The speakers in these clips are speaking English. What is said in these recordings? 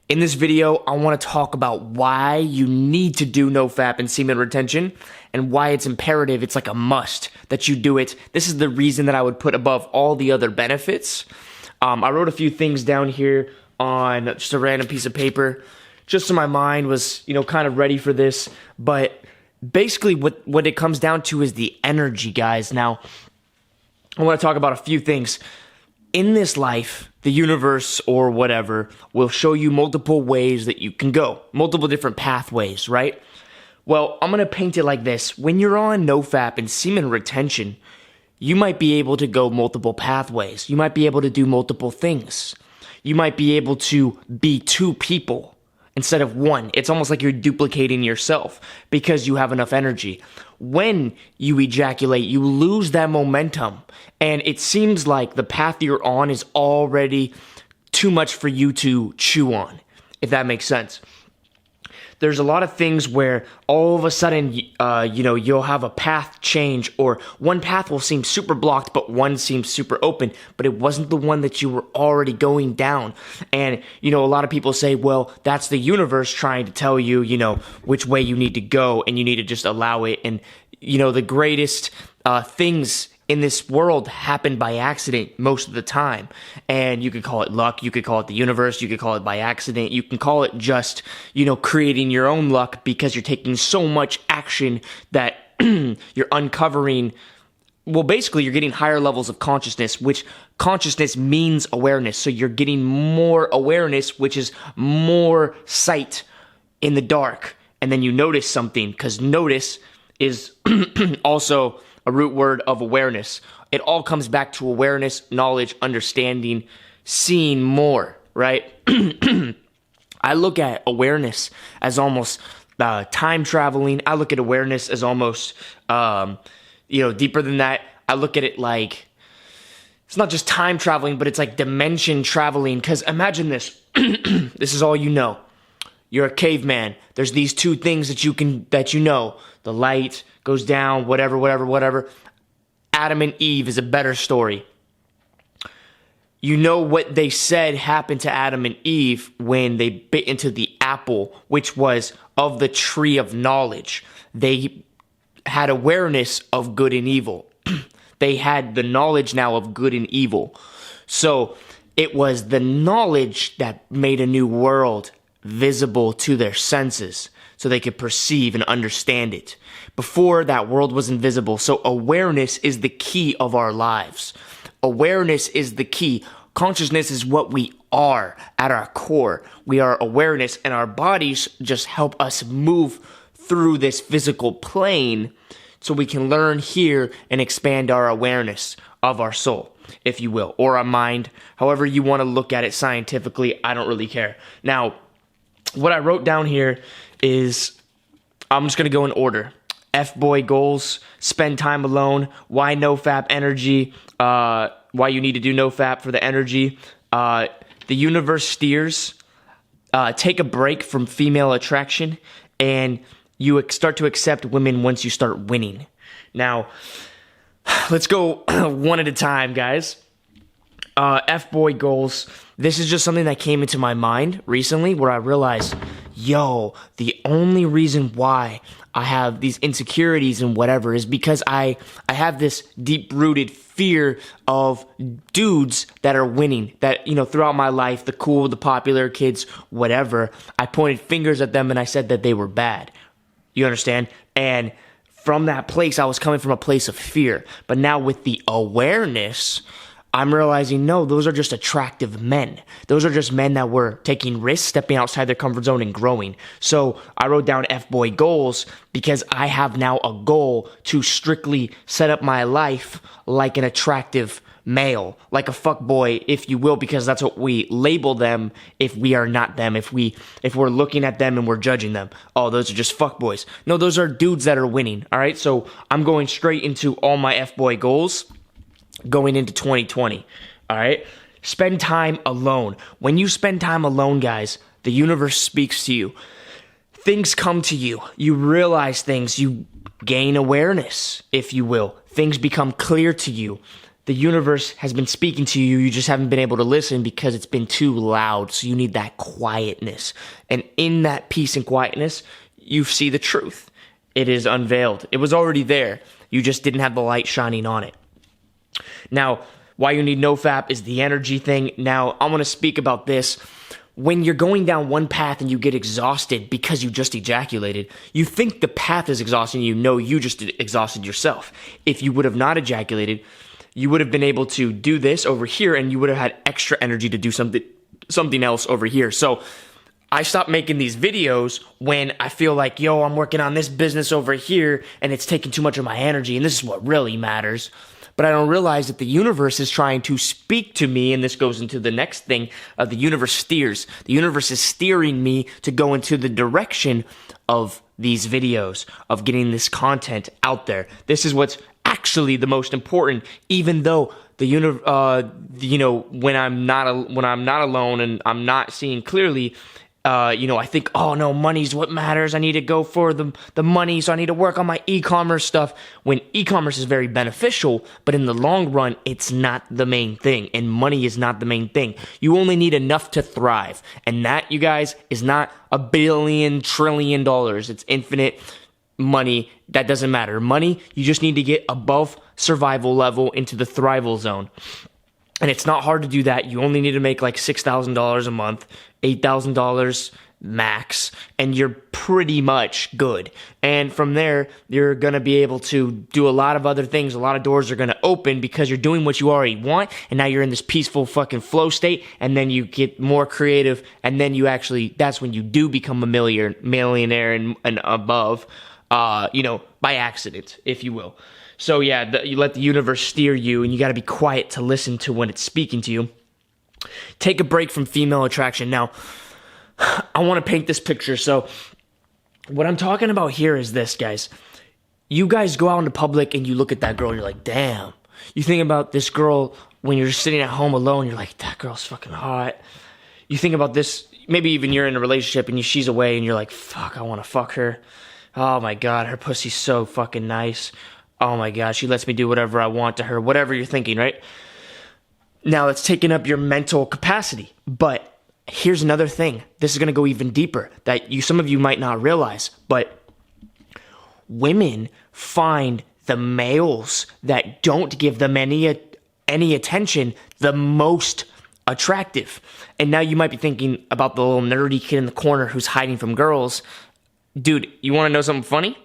In this video, I want to talk about why you need to do NoFAP and semen retention and why it's imperative, it's like a must that you do it. This is the reason that I would put above all the other benefits. I wrote a few things down here on just a random piece of paper, just so my mind was, kind of ready for this. But basically what it comes down to is the energy, guys. Now, I want to talk about a few things. In this life, the universe or whatever will show you multiple ways that you can go, multiple different pathways, right? Well, I'm going to paint it like this. When you're on NoFAP and semen retention, you might be able to go multiple pathways. You might be able to do multiple things. You might be able to be two people instead of one. It's almost like you're duplicating yourself because you have enough energy. When you ejaculate, you lose that momentum, and it seems like the path you're on is already too much for you to chew on, if that makes sense. There's a lot of things where all of a sudden, you'll have a path change, or one path will seem super blocked, but one seems super open, but it wasn't the one that you were already going down. And, a lot of people say, well, that's the universe trying to tell you, which way you need to go, and you need to just allow it. And, the greatest things in this world happen by accident most of the time. And you could call it luck, you could call it the universe, you could call it by accident, you can call it just, creating your own luck because you're taking so much action that you're uncovering. Well, basically, you're getting higher levels of consciousness, which consciousness means awareness. So you're getting more awareness, which is more sight in the dark. And then you notice something, because notice is also a root word of awareness. It all comes back to awareness, knowledge, understanding, seeing more, right? I look at awareness as almost time traveling. I look at awareness as almost, deeper than that. I look at it like, it's not just time traveling, but it's like dimension traveling. Because imagine this. This is all you know. You're a caveman. There's these two things that you know. The light goes down, whatever. Adam and Eve is a better story. You know what they said happened to Adam and Eve when they bit into the apple, which was of the tree of knowledge. They had awareness of good and evil. They had the knowledge now of good and evil. So it was the knowledge that made a new world visible to their senses, so they could perceive and understand it. Before, that world was invisible. So awareness is the key of our lives. Awareness is the key. Consciousness is what we are at our core. We are awareness, and our bodies just help us move through this physical plane so we can learn here and expand our awareness of our soul, if you will, or our mind. However you want to look at it scientifically, I don't really care. Now, what I wrote down here is, I'm just going to go in order. F-boy goals, spend time alone, why NoFap energy, why you need to do NoFap for the energy, the universe steers, take a break from female attraction, and you start to accept women once you start winning. Now, let's go one at a time, guys. F-boy goals. This is just something that came into my mind recently where I realized, the only reason why I have these insecurities and whatever is because I have this deep-rooted fear of dudes that are winning, that, throughout my life, the cool, the popular kids, whatever, I pointed fingers at them and I said that they were bad. You understand? And from that place, I was coming from a place of fear. But now with the awareness, I'm realizing, no, those are just attractive men. Those are just men that were taking risks, stepping outside their comfort zone and growing. So I wrote down F-boy goals because I have now a goal to strictly set up my life like an attractive male, like a fuckboy, if you will, because that's what we label them if we are not them, if we're looking at them and we're judging them. Oh, those are just fuckboys. No, those are dudes that are winning, all right? So I'm going straight into all my F-boy goals going into 2020, all right? Spend time alone. When you spend time alone, guys, the universe speaks to you. Things come to you. You realize things. You gain awareness, if you will. Things become clear to you. the universe has been speaking to you. You just haven't been able to listen because it's been too loud. So you need that quietness. And in that peace and quietness, you see the truth. It is unveiled. It was already there. You just didn't have the light shining on it. Now, why you need NoFAP is the energy thing. Now, I want to speak about this. When you're going down one path and you get exhausted because you just ejaculated, you think the path is exhausting you. No, you just exhausted yourself. If you would have not ejaculated, you would have been able to do this over here and you would have had extra energy to do something else over here. So I stopped making these videos when I feel like, yo, I'm working on this business over here and it's taking too much of my energy and this is what really matters. But I don't realize that the universe is trying to speak to me, and this goes into the next thing. The universe steers. The universe is steering me to go into the direction of these videos, of getting this content out there. This is what's actually the most important, even though when I'm not alone and I'm not seeing clearly, I think, oh no, money's what matters. I need to go for the money, so I need to work on my e-commerce stuff. When e-commerce is very beneficial, but in the long run, it's not the main thing, and money is not the main thing. You only need enough to thrive, and that, you guys, is not $1 billion, trillion. It's infinite money. That doesn't matter. Money, you just need to get above survival level into the thrival zone. And it's not hard to do that. You only need to make like $6,000 a month, $8,000 max, and you're pretty much good. And from there, you're going to be able to do a lot of other things. A lot of doors are going to open because you're doing what you already want, and now you're in this peaceful fucking flow state, and then you get more creative, and then that's when you do become a millionaire and above, by accident, if you will. So yeah, you let the universe steer you, and you got to be quiet to listen to when it's speaking to you. Take a break from female attraction. Now, I want to paint this picture. So what I'm talking about here is this, guys. You guys go out into public and you look at that girl and you're like, damn. You think about this girl when you're sitting at home alone, you're like, that girl's fucking hot. You think about this, maybe even you're in a relationship and she's away and you're like, fuck, I want to fuck her. Oh my God, her pussy's so fucking nice. Oh my God, she lets me do whatever I want to her. Whatever you're thinking, right? Now, it's taking up your mental capacity. But here's another thing. This is going to go even deeper that some of you might not realize. But women find the males that don't give them any attention the most attractive. And now you might be thinking about the little nerdy kid in the corner who's hiding from girls. Dude, you want to know something funny?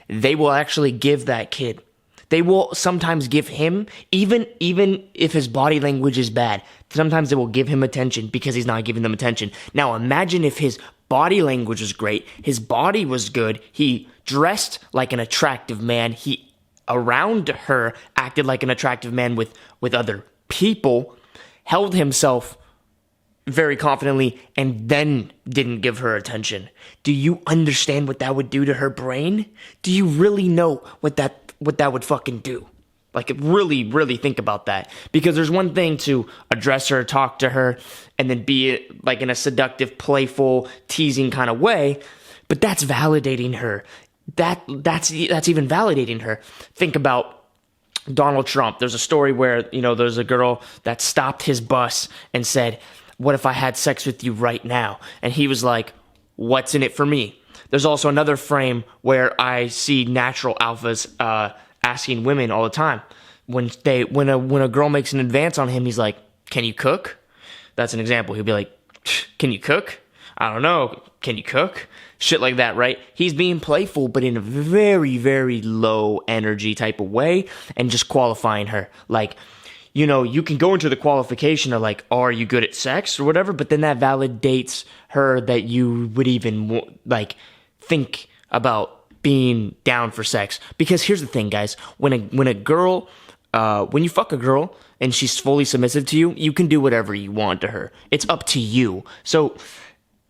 They will actually give that kid. They will sometimes give him, even if his body language is bad, sometimes they will give him attention because he's not giving them attention. Now imagine if his body language was great, his body was good, he dressed like an attractive man, he around her acted like an attractive man with other people, held himself very confidently, and then didn't give her attention. Do you understand what that would do to her brain? Do you really know what that would fucking do? Like, really, really think about that. Because there's one thing to address her, talk to her, and then be like in a seductive, playful, teasing kind of way, but that's validating her. That's even validating her. Think about Donald Trump. There's a story where, there's a girl that stopped his bus and said, what if I had sex with you right now? And he was like, what's in it for me? There's also another frame where I see natural alphas asking women all the time. When a girl makes an advance on him, he's like, can you cook? That's an example. He'll be like, can you cook? I don't know. Can you cook? Shit like that, right? He's being playful, but in a very, very low energy type of way, and just qualifying her. Like, you can go into the qualification of like, oh, are you good at sex or whatever, but then that validates her that you would even think about being down for sex. Because here's the thing, guys, when you fuck a girl and she's fully submissive to you, you can do whatever you want to her. It's up to you. So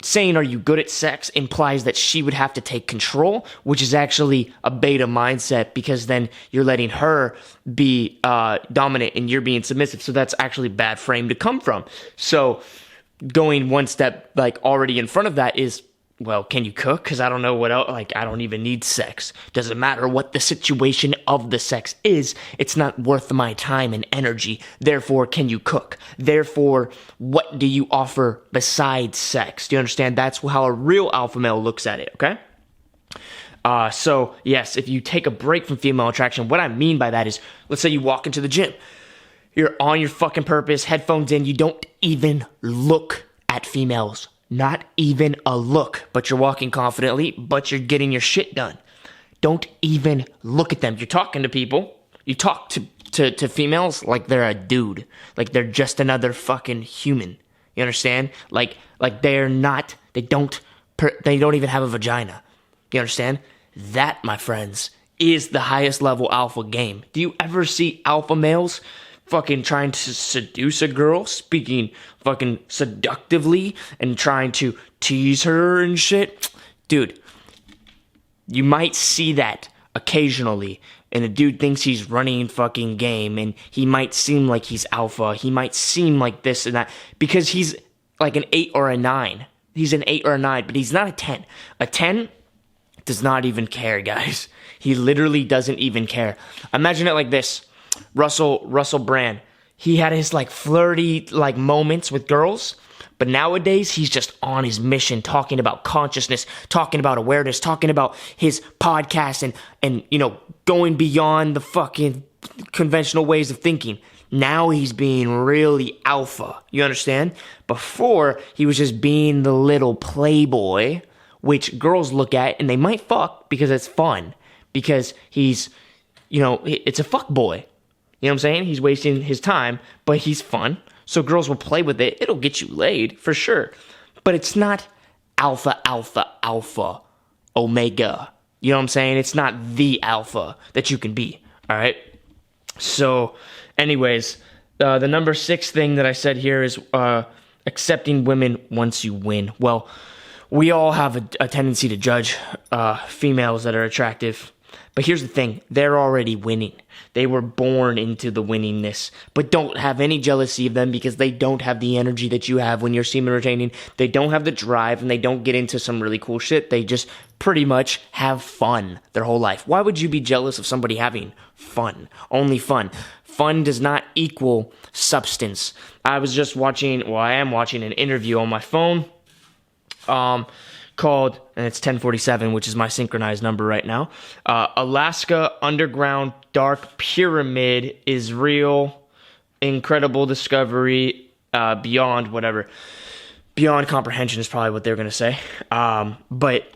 saying, are you good at sex, implies that she would have to take control, which is actually a beta mindset, because then you're letting her be dominant and you're being submissive. So that's actually a bad frame to come from. So going one step already in front of that is Well, can you cook? Because I don't know what else. Like, I don't even need sex. Doesn't matter what the situation of the sex is. It's not worth my time and energy. Therefore, can you cook? Therefore, what do you offer besides sex? Do you understand? That's how a real alpha male looks at it, okay? So, yes, if you take a break from female attraction, what I mean by that is, let's say you walk into the gym. You're on your fucking purpose, headphones in, you don't even look at females. Not even a look, but you're walking confidently, but you're getting your shit done. Don't even look at them. You're talking to people. You talk to females like they're a dude. Like they're just another fucking human. You understand? Like they're not, they don't even have a vagina. You understand? That, my friends, is the highest level alpha game. Do you ever see alpha males fucking trying to seduce a girl, speaking fucking seductively and trying to tease her and shit? Dude, you might see that occasionally, and a dude thinks he's running fucking game, and he might seem like he's alpha, he might seem like this and that, because he's like an 8 or a 9. He's an 8 or a 9, but he's not a 10. A 10 does not even care, guys. He literally doesn't even care. Imagine it like this. Russell Brand, he had his like flirty like moments with girls, but nowadays he's just on his mission, talking about consciousness, talking about awareness, talking about his podcast and you know, going beyond the fucking conventional ways of thinking. Now he's being really alpha. You understand? Before, he was just being the little playboy, which girls look at and they might fuck because it's fun, because he's, you know, it's a fuck boy. You know what I'm saying? He's wasting his time, but he's fun. So girls will play with it. It'll get you laid, for sure. But it's not alpha, omega. You know what I'm saying? It's not the alpha that you can be, all right? So, anyways, the number 6 thing that I said here is accepting women once you win. Well, we all have a tendency to judge females that are attractive. But here's the thing, they're already winning. They were born into the winningness. But don't have any jealousy of them, because they don't have the energy that you have when you're semen retaining. They don't have the drive, and they don't get into some really cool shit. They just pretty much have fun their whole life. Why would you be jealous of somebody having fun? Only fun. Fun does not equal substance. I am watching an interview on my phone called, and it's 10:47, which is my synchronized number right now. Alaska Underground Dark Pyramid is real, incredible discovery, beyond whatever. Beyond comprehension is probably what they're going to say. But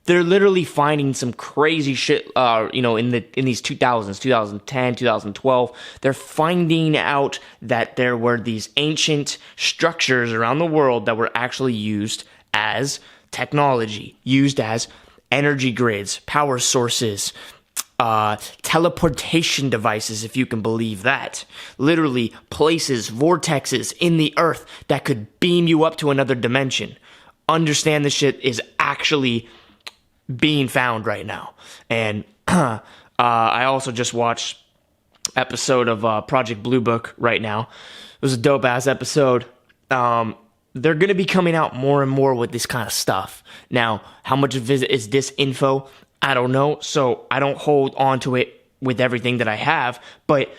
they're literally finding some crazy shit, in these 2000s, 2010, 2012. They're finding out that there were these ancient structures around the world that were actually used as technology, used as energy grids, power sources, teleportation devices, if you can believe that. Literally places, vortexes in the earth that could beam you up to another dimension. Understand this shit is actually being found right now. And I also just watched episode of Project Blue Book right now. It was a dope-ass episode. They're going to be coming out more and more with this kind of stuff. Now, how much of it is this info? I don't know. So I don't hold on to it with everything that I have. But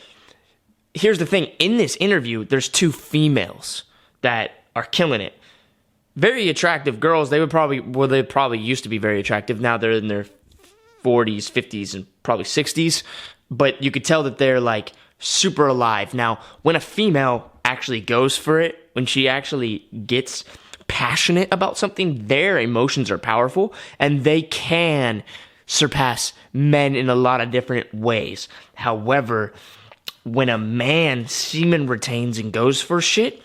here's the thing. In this interview, there's 2 females that are killing it. Very attractive girls. They probably used to be very attractive. Now they're in their 40s, 50s, and probably 60s. But you could tell that they're like super alive. Now, when a female actually goes for it, when she actually gets passionate about something, their emotions are powerful, and they can surpass men in a lot of different ways. However, when a man semen retains and goes for shit,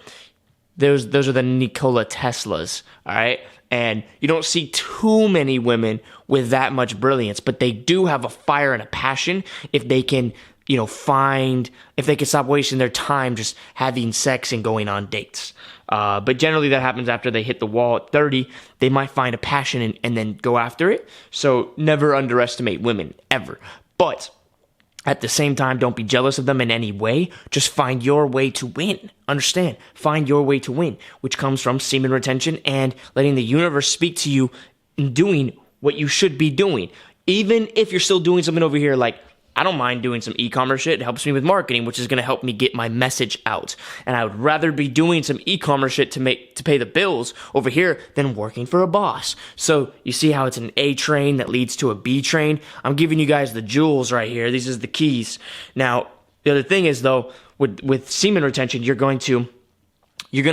those are the Nikola Teslas, all right? And you don't see too many women with that much brilliance, but they do have a fire and a passion if they can, if they can stop wasting their time just having sex and going on dates. But generally that happens after they hit the wall at 30. They might find a passion and then go after it. So never underestimate women, ever. But At the same time, don't be jealous of them in any way. Just find your way to win. Understand? Find your way to win, which comes from semen retention and letting the universe speak to you in doing what you should be doing. Even if you're still doing something over here, like, I don't mind doing some e-commerce shit. It helps me with marketing, which is going to help me get my message out. And I would rather be doing some e-commerce shit to pay the bills over here than working for a boss. So you see how it's an A train that leads to a B train? I'm giving you guys the jewels right here. These are the keys. Now, the other thing is, though, with semen retention, you're going to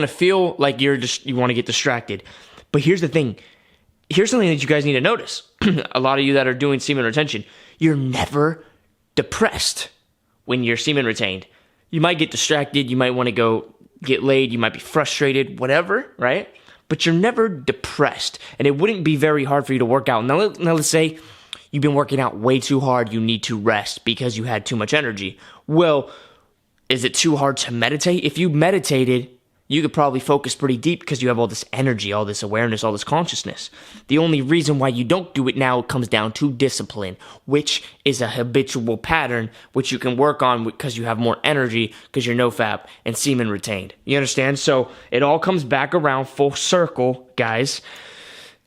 feel like you want to get distracted. But here's the thing. Here's something that you guys need to notice. A lot of you that are doing semen retention, you're never depressed when you're semen retained. You might get distracted, you might want to go get laid, you might be frustrated, whatever, right? But you're never depressed, and it wouldn't be very hard for you to work out. Now let's say you've been working out way too hard, you need to rest because you had too much energy. Well, is it too hard to meditate? If you meditated, you could probably focus pretty deep because you have all this energy, all this awareness, all this consciousness. The only reason why you don't do it now comes down to discipline, which is a habitual pattern, which you can work on because you have more energy because you're NoFap and semen retained. You understand? So it all comes back around full circle, guys.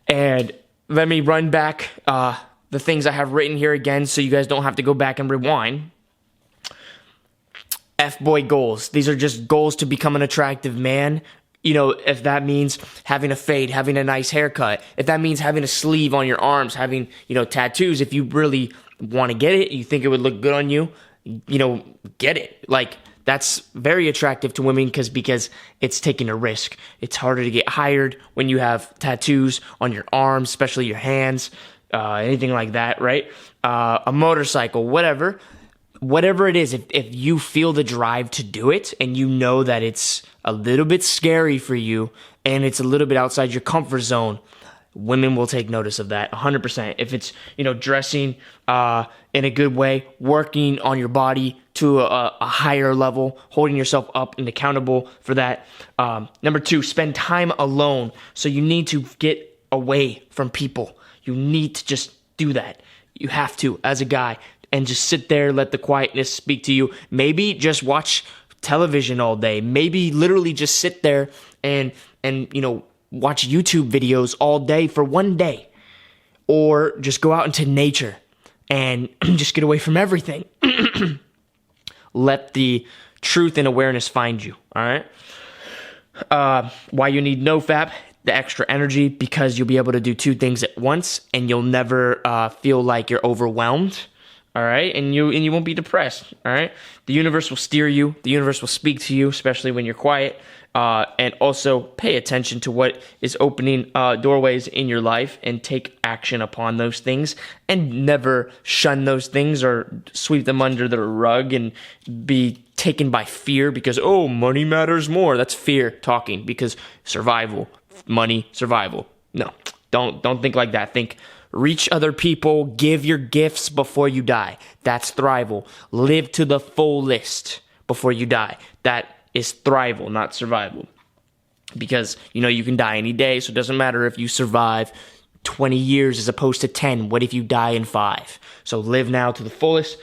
And let me run back the things I have written here again so you guys don't have to go back and rewind. F-boy goals. These are just goals to become an attractive man. You know, if that means having a fade, having a nice haircut, if that means having a sleeve on your arms, having, tattoos, if you really want to get it, you think it would look good on you, get it. Like, that's very attractive to women because it's taking a risk. It's harder to get hired when you have tattoos on your arms, especially your hands, anything like that, right? A motorcycle, whatever it is, if you feel the drive to do it and you know that it's a little bit scary for you and it's a little bit outside your comfort zone, women will take notice of that 100%. If it's, dressing in a good way, working on your body to a higher level, holding yourself up and accountable for that. Number 2, spend time alone. So you need to get away from people. You need to just do that. You have to, as a guy. And just sit there, let the quietness speak to you. Maybe just watch television all day. Maybe literally just sit there and watch YouTube videos all day for one day. Or just go out into nature and just get away from everything. Let the truth and awareness find you, all right? Why you need NoFap, the extra energy, because you'll be able to do 2 things at once and you'll never feel like you're overwhelmed. All right, and you won't be depressed. All right, the universe will steer you. The universe will speak to you, especially when you're quiet. And also pay attention to what is opening doorways in your life and take action upon those things. And never shun those things or sweep them under the rug and be taken by fear because money matters more. That's fear talking because survival, money, survival. No, don't think like that. Think. Reach other people, give your gifts before you die. That's thrival. Live to the fullest before you die. That is thrival, not survival. Because, you can die any day, so it doesn't matter if you survive 20 years as opposed to 10. What if you die in 5? So live now to the fullest.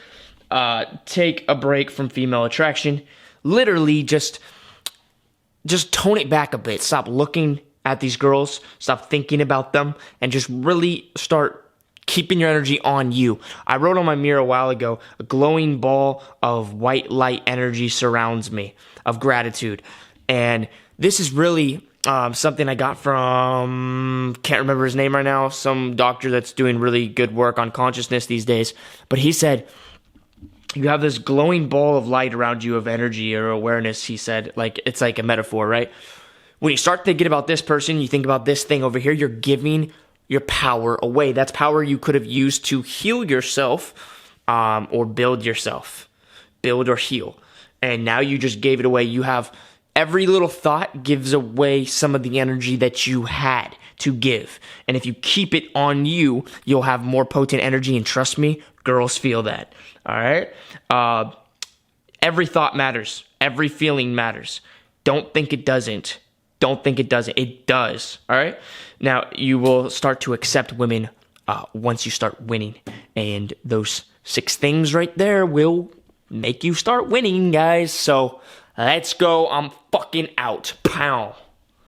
Take a break from female attraction. Literally just tone it back a bit. Stop looking at these girls, stop thinking about them, and just really start keeping your energy on you. I wrote on my mirror a while ago, a glowing ball of white light energy surrounds me, of gratitude. And this is really something I got from, can't remember his name right now, some doctor that's doing really good work on consciousness these days. But he said, you have this glowing ball of light around you of energy or awareness, he said. Like, it's like a metaphor, right? When you start thinking about this person, you think about this thing over here, you're giving your power away. That's power you could have used to heal yourself or build yourself. Build or heal. And now you just gave it away. You have every little thought gives away some of the energy that you had to give. And if you keep it on you, you'll have more potent energy. And trust me, girls feel that. All right? Every thought matters. Every feeling matters. Don't think it doesn't. Don't think it doesn't. It does. All right? Now, you will start to accept women once you start winning. And those 6 things right there will make you start winning, guys. So let's go. I'm fucking out. Pow.